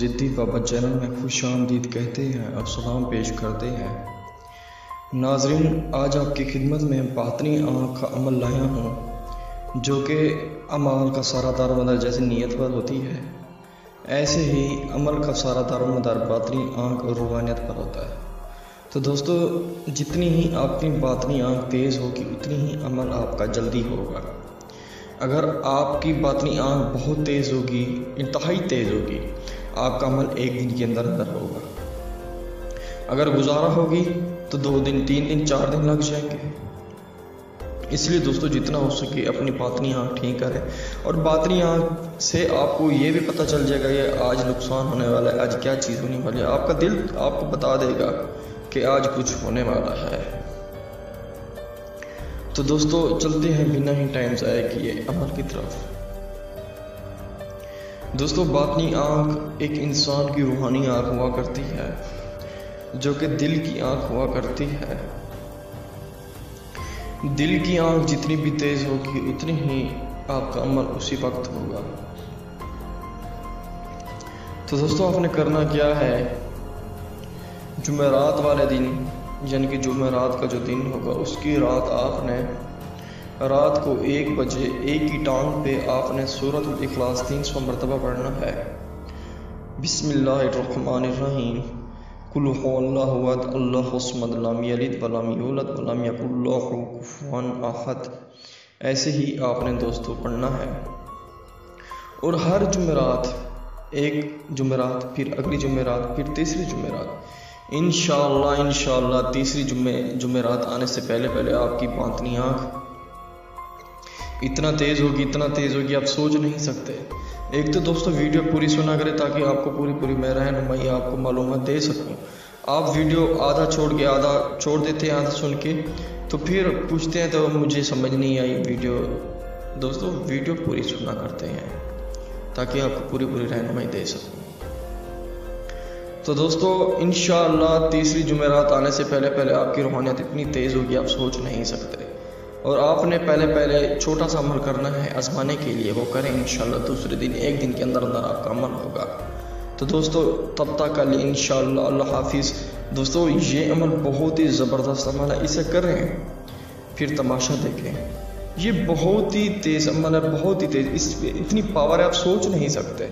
ضدی بابا چینل میں خوش آمدید کہتے ہیں اور سلام پیش کرتے ہیں۔ ناظرین، آج آپ کی خدمت میں باطنی آنکھ کا عمل لایا ہوں، جو کہ اعمال کا سارا دار و مدار جیسے نیت پر ہوتی ہے، ایسے ہی عمل کا سارا دار و مدار باطنی آنکھ اور روحانیت پر ہوتا ہے۔ تو دوستو، جتنی ہی آپ کی باطنی آنکھ تیز ہوگی اتنی ہی عمل آپ کا جلدی ہوگا۔ اگر آپ کی باطنی آنکھ بہت تیز ہوگی، انتہائی تیز ہوگی، آپ کا عمل ایک دن کے اندر ہوگا۔ اگر گزارا ہوگی تو 2 دن، 3 دن، 4 دن لگ جائیں گے۔ اس لیے دوستو، جتنا ہو سکے اپنی باطنی آنکھ ٹھیک کریں، اور باطنی آنکھ سے آپ کو یہ بھی پتہ چل جائے گا یہ آج نقصان ہونے والا ہے، آج کیا چیز ہونے والی ہے۔ آپ کا دل آپ کو بتا دے گا کہ آج کچھ ہونے والا ہے۔ تو دوستو، چلتے ہیں بنا ہی ٹائم ضائع کیے عمل کی طرف۔ دوستو، باطنی آنکھ ایک انسان کی روحانی آنکھ ہوا کرتی ہے، جو کہ دل کی آنکھ ہوا کرتی ہے۔ دل کی آنکھ جتنی بھی تیز ہوگی اتنی ہی آپ کا عمل اسی وقت ہوگا۔ تو دوستو، آپ نے کرنا کیا ہے، جمعرات والے دن، یعنی کہ جمعرات کا جو دن ہوگا اس کی رات آپ نے رات کو 1 بجے ایک ہی ٹانگ پہ آپ نے سورۃ الاخلاص 300 مرتبہ پڑھنا ہے۔ بسم اللہ الرحمن الرحیم، قل هو اللہ احد اللہ الصمد لم یلد ولم یولد ولم یکن لہ کفوا احد۔ ایسے ہی آپ نے دوستو پڑھنا ہے، اور ہر جمعرات، ایک جمعرات، پھر اگلی جمعرات، پھر تیسری جمعرات، انشاءاللہ تیسری جمعرات آنے سے پہلے آپ کی باطنی آنکھ اتنا تیز ہوگی آپ سوچ نہیں سکتے۔ ایک تو دوستو ویڈیو پوری سنا کرے تاکہ آپ کو پوری میں رہنمائی آپ کو معلومات دے سکوں۔ آپ ویڈیو آدھا چھوڑ دیتے ہیں، آدھا سن کے، تو پھر پوچھتے ہیں تو مجھے سمجھ نہیں آئی ویڈیو۔ دوستو، ویڈیو پوری سنا کرتے ہیں تاکہ آپ کو پوری رہنمائی دے سکوں۔ تو دوستو، انشاءاللہ تیسری جمعرات آنے سے پہلے آپ کی روحانیت اتنی تیز ہوگی آپ سوچ نہیں سکتے، اور آپ نے پہلے چھوٹا سا عمل کرنا ہے آزمانے کے لیے، وہ کریں انشاءاللہ دوسرے دن، ایک دن کے اندر آپ کا عمل ہوگا۔ تو دوستو، تب تک کے لیے انشاءاللہ اللہ حافظ۔ دوستو، یہ عمل بہت ہی زبردست عمل ہے، اسے کریں پھر تماشا دیکھیں۔ یہ بہت ہی تیز عمل ہے، بہت ہی تیز، اس پہ اتنی پاور ہے آپ سوچ نہیں سکتے۔